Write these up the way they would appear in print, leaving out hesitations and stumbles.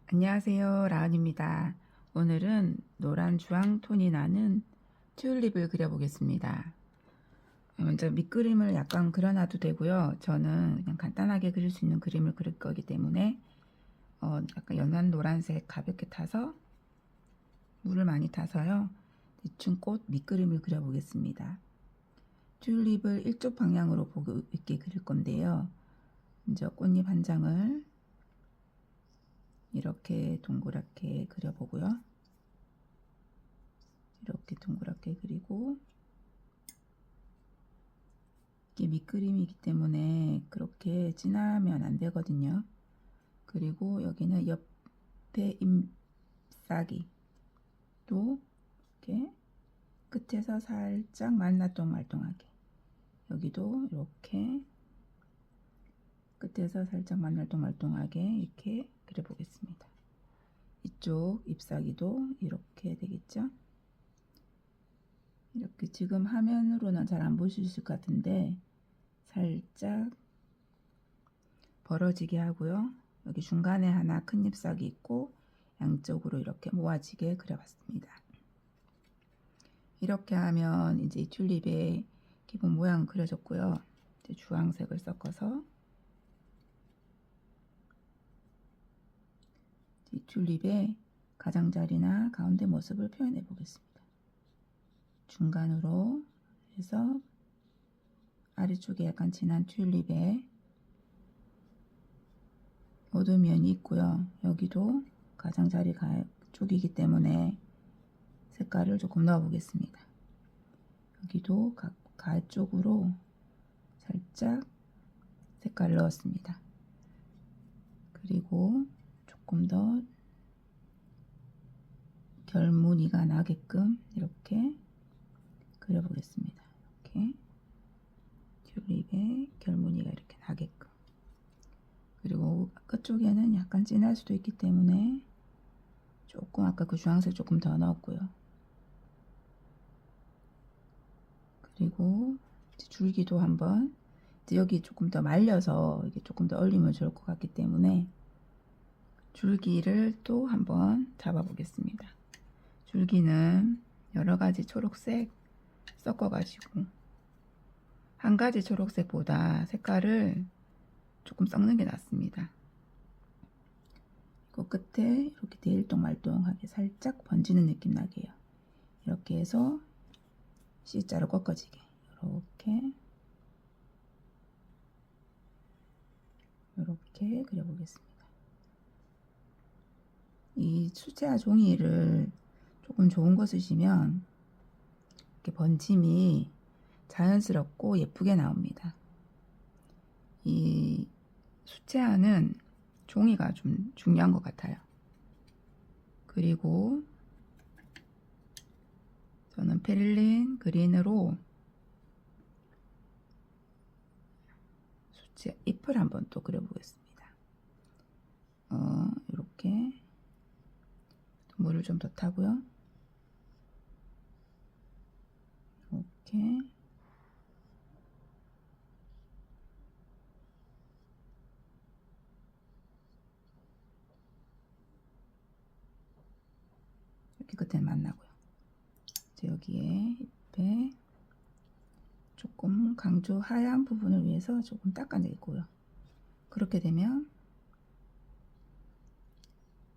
안녕하세요, 라은입니다. 오늘은 노란 주황 톤이 나는 튤립을 그려보겠습니다. 먼저 밑그림을 약간 그려놔도 되고요. 저는 그냥 간단하게 그릴 수 있는 그림을 그릴 거기 때문에 약간 연한 노란색 가볍게 타서 물을 많이 타서요. 대충 꽃 밑그림을 그려보겠습니다. 튤립을 일쪽 방향으로 보고 있게 그릴 건데요. 먼저 꽃잎 한 장을 이렇게 동그랗게 그려보고요. 이렇게 동그랗게 그리고 이게 밑그림이기 때문에 그렇게 진하면 안 되거든요. 그리고 여기는 옆에 잎사귀 또 이렇게 끝에서 살짝 말똥말똥하게, 여기도 이렇게 끝에서 살짝 말똥말똥하게 이렇게 그려보겠습니다. 이쪽 잎사귀도 이렇게 되겠죠. 이렇게 지금 화면으로는 잘 안 보실 것 같은데 살짝 벌어지게 하고요. 여기 중간에 하나 큰 잎사귀 있고 양쪽으로 이렇게 모아지게 그려봤습니다. 이렇게 하면 이제 이 튤립의 기본 모양 그려졌고요. 이제 주황색을 섞어서 이 튤립의 가장자리나 가운데 모습을 표현해 보겠습니다. 중간으로 해서 아래쪽에 약간 진한 튤립의 어두운 면이 있고요. 여기도 가장자리 쪽이기 때문에 색깔을 조금 넣어 보겠습니다. 여기도 가쪽으로 살짝 색깔을 넣었습니다. 그리고 조금 더 결무늬가 나게끔 이렇게 그려보겠습니다. 이렇게 튤립에 결무늬가 이렇게 나게끔. 그리고 끝쪽에는 약간 진할 수도 있기 때문에 조금 아까 그 주황색 조금 더 넣었고요. 그리고 줄기도 한번 여기 조금 더 말려서 이게 조금 더 얼리면 좋을 것 같기 때문에 줄기를 또 한번 잡아 보겠습니다. 줄기는 여러 가지 초록색 섞어 가지고 한 가지 초록색보다 색깔을 조금 섞는 게 낫습니다. 그 끝에 이렇게 대일동말동하게 살짝 번지는 느낌 나게요. 이렇게 해서 C자로 꺾어지게 이렇게 그려보겠습니다. 이 수채화 종이를 조금 좋은 거 쓰시면 이렇게 번짐이 자연스럽고 예쁘게 나옵니다. 이 수채화는 종이가 좀 중요한 것 같아요. 그리고 저는 페릴린 그린으로 수채 잎을 한번 또 그려보겠습니다. 이렇게 물을 좀 더 타고요. 이렇게 이렇게 끝에는 만나고요. 이제 여기에 잎에 조금 강조 하얀 부분을 위해서 조금 닦아내고요. 그렇게 되면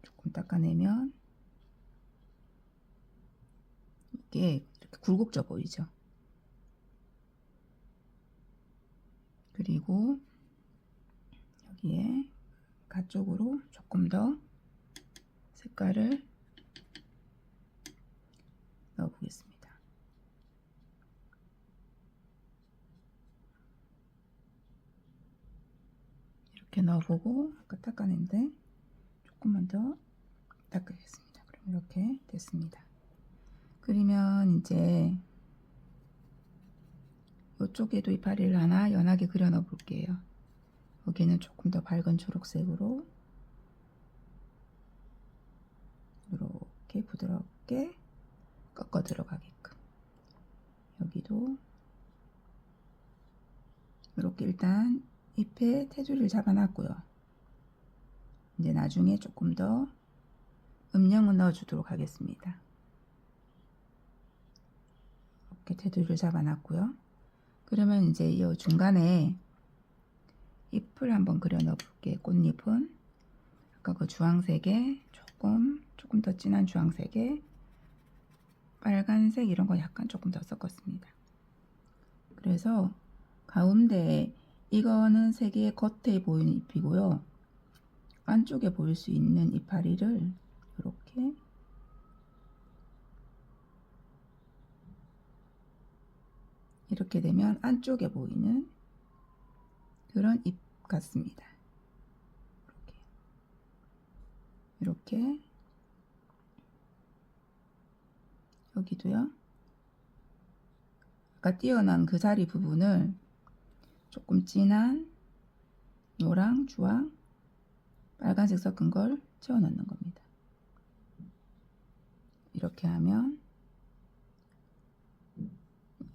조금 닦아내면 이게 이렇게 굴곡져 보이죠. 그리고 여기에 가쪽으로 조금 더 색깔을 넣어 보겠습니다. 이렇게 넣어보고 아까 닦아낸데 조금만 더 닦아야겠습니다. 그럼 이렇게 됐습니다. 그리면 이제 이쪽에도 이파리를 하나 연하게 그려 넣어 볼게요. 여기는 조금 더 밝은 초록색으로 이렇게 부드럽게 꺾어 들어가게끔, 여기도 이렇게 일단 잎에 테두리를 잡아 놨고요. 이제 나중에 조금 더 음영을 넣어주도록 하겠습니다. 이렇게 테두리를 잡아놨고요. 그러면 이제 이 중간에 잎을 한번 그려 넣어볼게요. 꽃잎은 아까 그 주황색에 조금 더 진한 주황색에 빨간색 이런 거 약간 조금 더 섞었습니다. 그래서 가운데 이거는 색의 겉에 보이는 잎이고요. 안쪽에 보일 수 있는 이파리를 이렇게 되면 안쪽에 보이는 그런 잎 같습니다. 이렇게 여기도요. 아까 띄어난 그 자리 부분을 조금 진한 노랑, 주황, 빨간색 섞은 걸 채워 넣는 겁니다. 이렇게 하면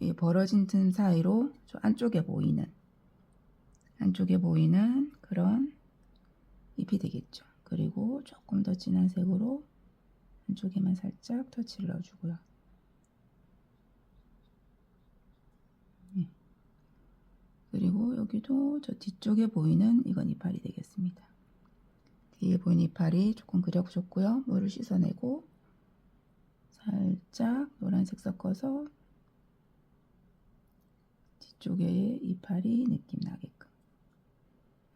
이 벌어진 틈 사이로 저 안쪽에 보이는 그런 잎이 되겠죠. 그리고 조금 더 진한 색으로 안쪽에만 살짝 터치를 넣어주고요. 그리고 여기도 저 뒤쪽에 보이는 이건 이파리 되겠습니다. 뒤에 보이는 이파리 조금 그려줬고요. 물을 씻어내고 살짝 노란색 섞어서 뒤쪽에 이파리 느낌 나게끔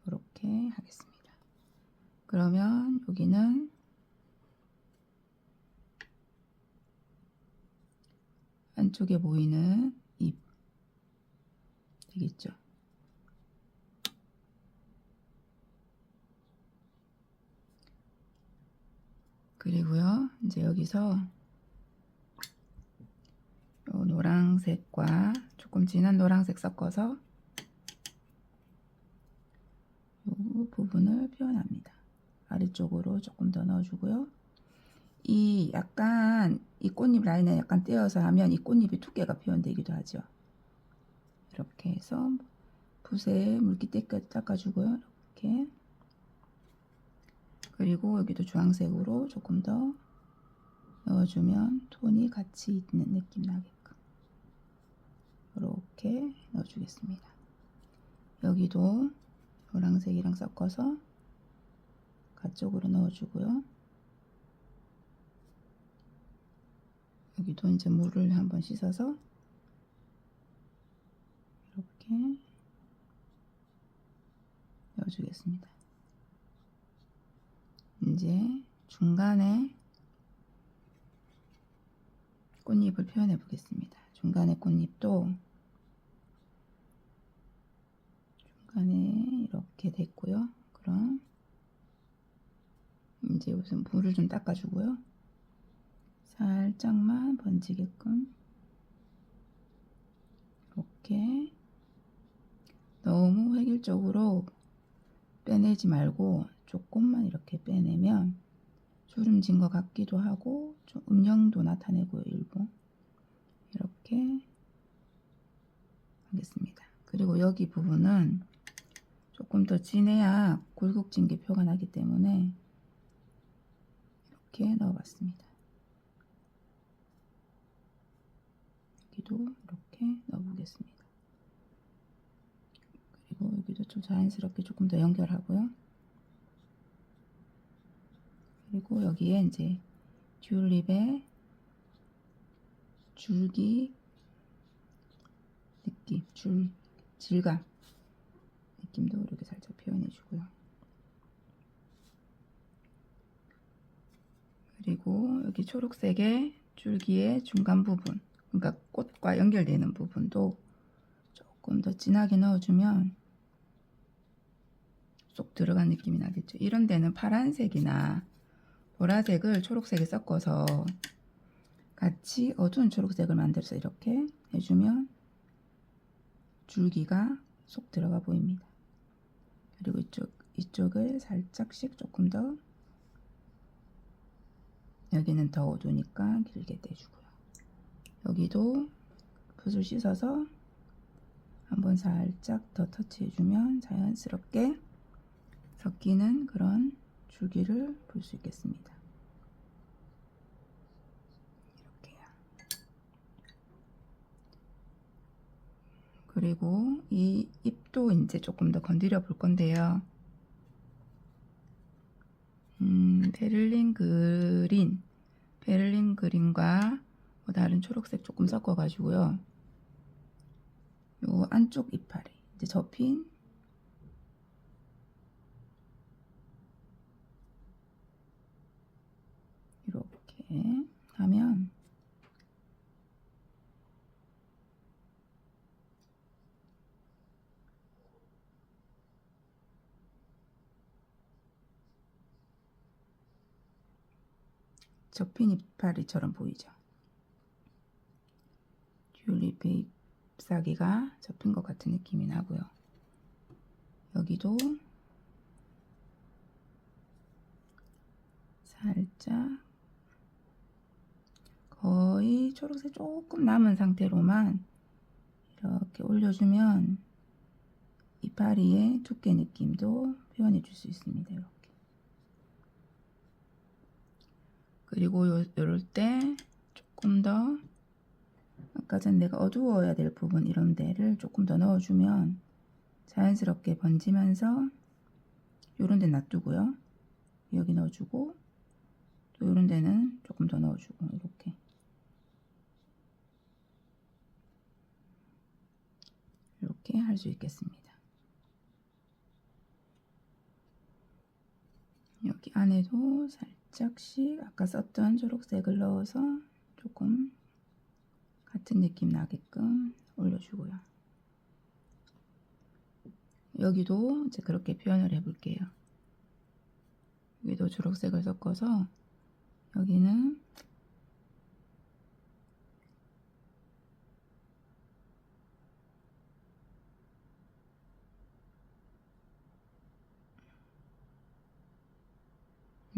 이렇게 하겠습니다. 그러면 여기는 안쪽에 보이는 잎 되겠죠. 그리고요, 이제 여기서 요 노란색과 조금 진한 노란색 섞어서 이 부분을 표현합니다. 아래쪽으로 조금 더 넣어주고요. 이 약간 이 꽃잎 라인에 약간 떼어서 하면 이 꽃잎이 두께가 표현되기도 하죠. 이렇게 해서 붓에 물기 닦아주고요. 이렇게. 그리고 여기도 주황색으로 조금 더 넣어주면 톤이 같이 있는 느낌 나게끔 이렇게 넣어주겠습니다. 여기도 노란색이랑 섞어서 가쪽으로 넣어주고요. 여기도 이제 물을 한번 씻어서 이렇게 넣어주겠습니다. 이제 중간에 꽃잎을 표현해 보겠습니다. 중간에 꽃잎도 중간에 이렇게 됐고요. 그럼 이제 우선 물을 좀 닦아주고요. 살짝만 번지게끔 이렇게 너무 획일적으로 빼내지 말고 조금만 이렇게 빼내면 주름진 것 같기도 하고 좀 음영도 나타내고요. 일부 이렇게 하겠습니다. 그리고 여기 부분은 조금 더 진해야 굴곡진 게 표가 나기 때문에 이렇게 넣어봤습니다. 여기도 이렇게 넣어보겠습니다. 그리고 여기도 좀 자연스럽게 조금 더 연결하고요. 그리고 여기에 이제 튤립의 줄기 느낌, 질감 느낌도 이렇게 살짝 표현해 주고요. 그리고 여기 초록색의 줄기의 중간 부분, 그러니까 꽃과 연결되는 부분도 조금 더 진하게 넣어주면 쏙 들어간 느낌이 나겠죠. 이런 데는 파란색이나 보라색을 초록색에 섞어서 같이 어두운 초록색을 만들어서 이렇게 해주면 줄기가 쏙 들어가 보입니다. 그리고 이쪽을 살짝씩 조금 더, 여기는 더 어두우니까 길게 떼주고요. 여기도 붓을 씻어서 한번 살짝 더 터치해주면 자연스럽게 섞이는 그런 줄기를 볼 수 있겠습니다. 이렇게요. 그리고 이 잎도 이제 조금 더 건드려 볼 건데요. 베를린 그린과 뭐 다른 초록색 조금 섞어 가지고요. 요 안쪽 이파리 이제 접힌 이렇게 하면 접힌 이파리처럼 보이죠. 튤립의 잎사귀가 접힌 것 같은 느낌이 나고요. 여기도 살짝 거의 초록색 조금 남은 상태로만 이렇게 올려주면 이파리의 두께 느낌도 표현해 줄 수 있습니다. 이렇게. 그리고 요럴 때 조금 더 아까 전 내가 어두워야 될 부분 이런 데를 조금 더 넣어주면 자연스럽게 번지면서 요런 데 놔두고요. 여기 넣어주고 또 요런 데는 조금 더 넣어주고 이렇게 할 수 있겠습니다. 여기 안에도 살짝씩 아까 썼던 초록색을 넣어서 조금 같은 느낌 나게끔 올려주고요. 여기도 이제 그렇게 표현을 해 볼게요. 여기도 초록색을 섞어서 여기는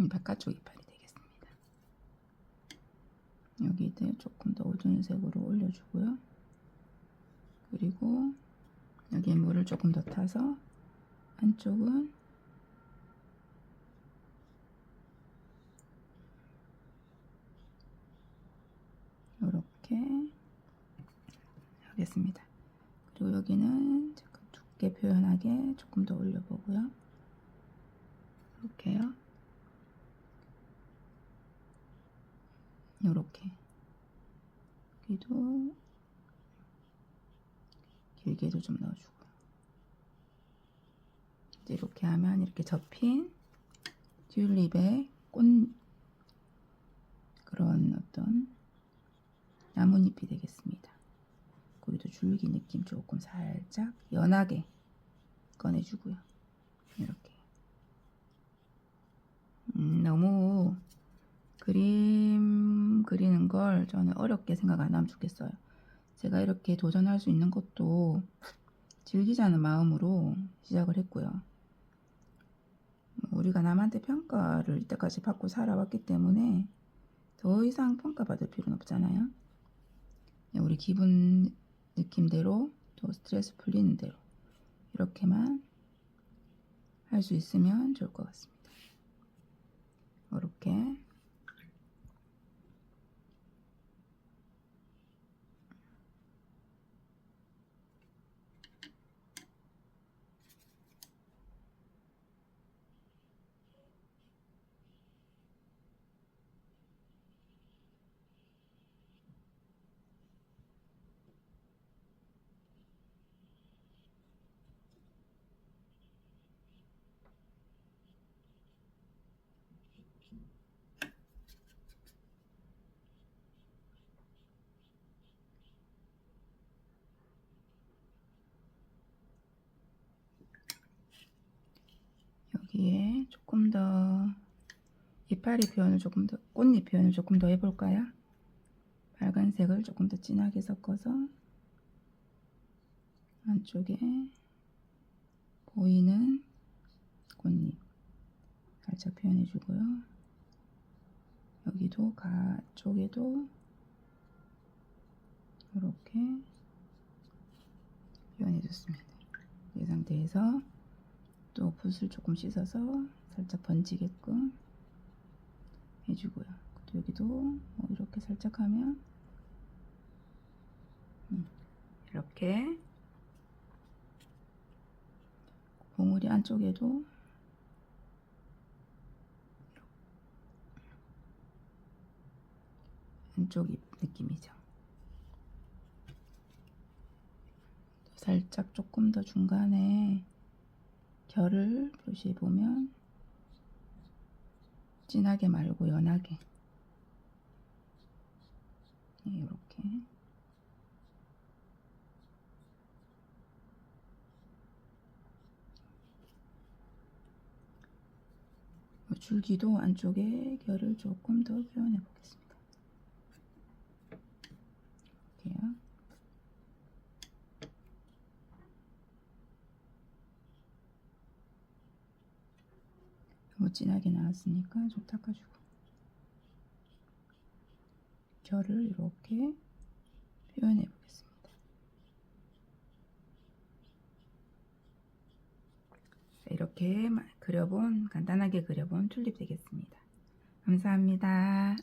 바깥쪽 이파리 되겠습니다. 여기도 조금 더 어두운 색으로 올려주고요. 그리고 여기에 물을 조금 더 타서 안쪽은 이렇게 하겠습니다. 그리고 여기는 두께 표현하게 조금 더 올려보고요. 이렇게요. 이렇게 여기도 길게도 좀 넣어주고 이제 이렇게 하면 이렇게 접힌 튤립의 꽃 그런 어떤 나뭇잎이 되겠습니다. 거기도 줄기 느낌 조금 살짝 연하게 꺼내주고요. 이렇게 너무 그림 그리는 걸 저는 어렵게 생각 안 하면 좋겠어요. 제가 이렇게 도전할 수 있는 것도 즐기자는 마음으로 시작을 했고요. 우리가 남한테 평가를 이때까지 받고 살아왔기 때문에 더 이상 평가받을 필요는 없잖아요. 우리 기분 느낌대로 또 스트레스 풀리는 대로 이렇게만 할 수 있으면 좋을 것 같습니다. 이렇게 여기에 조금 더 이파리 표현을 조금 더 꽃잎 표현을 조금 더 해볼까요? 빨간색을 조금 더 진하게 섞어서 안쪽에 보이는 꽃잎 살짝 표현해 주고요. 여기도 가쪽에도 이렇게 표현해 줬습니다. 이 상태에서 또 붓을 조금 씻어서 살짝 번지게끔 해주고요. 또 여기도 뭐 이렇게 살짝 하면 이렇게 봉우리 안쪽에도 안쪽 느낌이죠. 살짝 조금 더 중간에 결을 표시해 보면 진하게 말고 연하게 이렇게 줄기도 안쪽에 결을 조금 더 표현해 보겠습니다. 이렇게요. 너무 진하게 나왔으니까 좀 닦아주고 결을 이렇게 표현해 보겠습니다. 이렇게 간단하게 그려본 튤립 되겠습니다. 감사합니다.